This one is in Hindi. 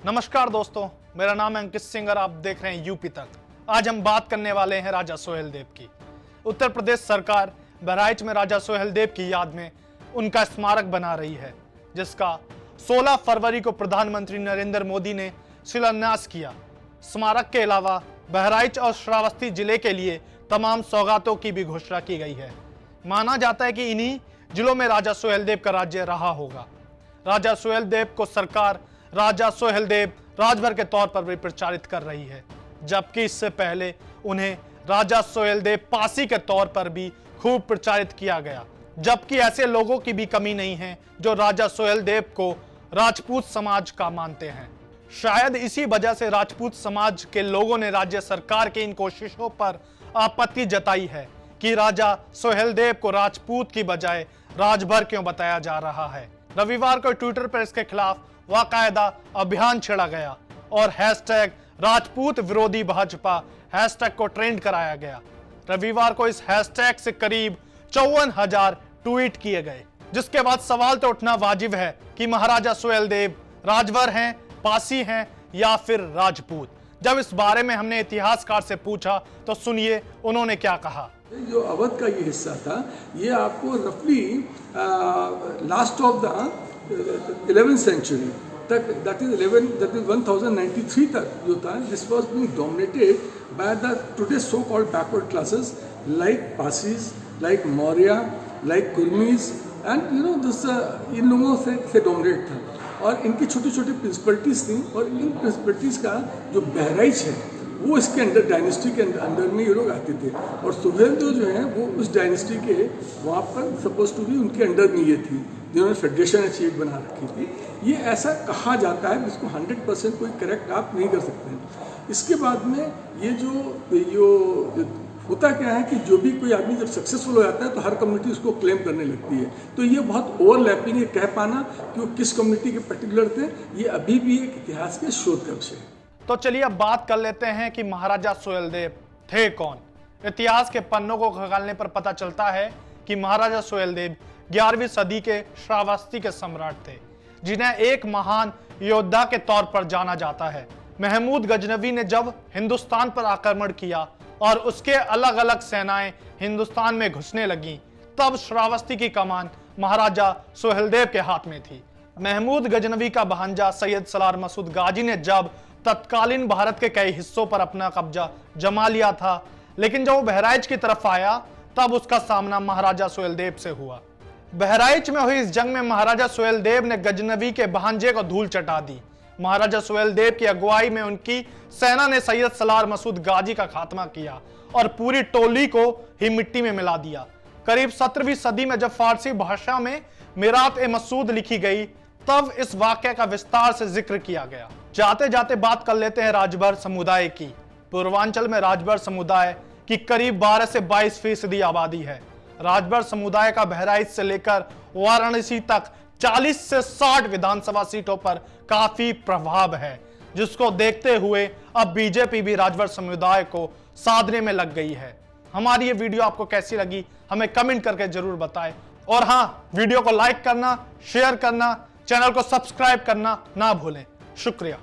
नमस्कार दोस्तों, मेरा नाम है अंकित सिंह और आप देख रहे हैं यूपी तक। आज हम बात करने वाले हैं राजा सोहेलदेव की। उत्तर प्रदेश सरकार बहराइच में राजा सोहेलदेव की याद में उनका स्मारक बना रही है, जिसका 16 फरवरी को प्रधानमंत्री नरेंद्र मोदी ने शिलान्यास किया। स्मारक के अलावा बहराइच और श्रावस्ती जिले के लिए तमाम सौगातों की भी घोषणा की गई है। माना जाता है कि इन्हीं जिलों में राजा सोहेलदेव का राज्य रहा होगा। राजा सोहेलदेव को सरकार राजा सोहेलदेव राजभर के तौर पर भी प्रचारित कर रही है, जबकि इससे पहले उन्हें राजा सोहेलदेव पासी के तौर पर भी खूब प्रचारित किया गया। जबकि ऐसे लोगों की भी कमी नहीं है जो राजा सोहेलदेव को राजपूत समाज का मानते हैं। शायद इसी वजह से राजपूत समाज के लोगों ने राज्य सरकार की इन कोशिशों पर आपत्ति जताई है कि राजा सोहेलदेव को राजपूत की बजाय राजभर क्यों बताया जा रहा है। रविवार को ट्विटर पर इसके खिलाफ बाकायदा अभियान छेड़ा गया और हैशटैग राजपूत विरोधी भाजपा हैशटैग को ट्रेंड कराया गया। रविवार को इस हैशटैग से करीब 54,000 ट्वीट किए गए, जिसके बाद सवाल तो उठना वाजिब है कि महाराजा सोहेलदेव राजभर हैं, पासी हैं या फिर राजपूत। जब इस बारे में हमने इतिहासकार से पूछा तो सुनिए उन्होंने क्या कहा। जो अवध का ये हिस्सा था, ये आपको रफली last of the 11th century तक, दैट इज 1093 तक जो था, this was being dominated by the today so called backward classes like Pasis, like Maurya, like Kurmis and this इन लोगों से डोमिनेट था। और इनकी छोटी छोटी प्रिंसिपलिटीज थी और इन प्रिंसिपलिटीज का जो बहराइच है वो इसके अंडर, डायनेस्टी के अंडर में ये लोग आते थे। और सोहेलदेव जो है वो उस डायनेस्टी के वहाँ पर सपोज टू भी उनके अंडर में ये थी, जिन्होंने फेडरेशन चीफ बना रखी थी। ये ऐसा कहा जाता है, जिसको 100% कोई करेक्ट आप नहीं कर सकते हैं। इसके बाद में ये जो होता क्या है कि जो भी कोई आदमी जब सक्सेसफुल हो जाता है तो हर कम्युनिटी उसको क्लेम करने लगती है। तो ये बहुत ओवरलैपिंग है, कह पाना कि वो किस कम्युनिटी के पर्टिकुलर थे, ये अभी भी एक इतिहास के शोध का विषय है। तो चलिए अब बात कर लेते हैं कि महाराजा सोहेलदेव थे कौन। इतिहास के पन्नों को खंगालने पर पता चलता है कि महाराजा सोहेलदेव 11वीं सदी के श्रावस्ती के सम्राट थे, जिन्हें एक महान योद्धा के तौर पर जाना जाता है। महमूद गजनवी ने जब हिंदुस्तान पर आक्रमण किया और उसके अलग अलग सेनाएं हिंदुस्तान में घुसने लगीं, तब श्रावस्ती की कमान महाराजा सोहेलदेव के हाथ में थी। महमूद गजनवी का भांजा सैयद सलार मसूद गाजी ने जब तत्कालीन भारत के कई हिस्सों पर अपना कब्जा जमा लिया था, लेकिन जब वो बहराइच की तरफ आया तब उसका सामना महाराजा सोहेलदेव से हुआ। बहराइच में हुई इस जंग में महाराजा सोहेलदेव ने गजनवी के भांजे को धूल चटा दी। महाराजा सोहेलदेव की अगुवाई में उनकी सेना ने सैयद सलार मसूद गाजी का खात्मा किया और पूरी टोली को ही मिट्टी में मिला दिया। करीब 17वीं सदी में जब फारसी भाषा में मीरात-ए-मसूद लिखी गई, तब इस वाक्य का विस्तार से जिक्र किया गया। जाते जाते बात कर लेते हैं राजभर समुदाय की। पूर्वांचल में राजभर समुदाय की करीब 12 से 22% आबादी है। राजभर समुदाय का बहराइच से लेकर वाराणसी तक 40 से 60 विधानसभा सीटों पर काफी प्रभाव है, जिसको देखते हुए अब बीजेपी भी राजभर समुदाय को साधने में लग गई है। हमारी ये वीडियो आपको कैसी लगी हमें कमेंट करके जरूर बताएं। और हाँ, वीडियो को लाइक करना, शेयर करना, चैनल को सब्सक्राइब करना ना भूलें। शुक्रिया।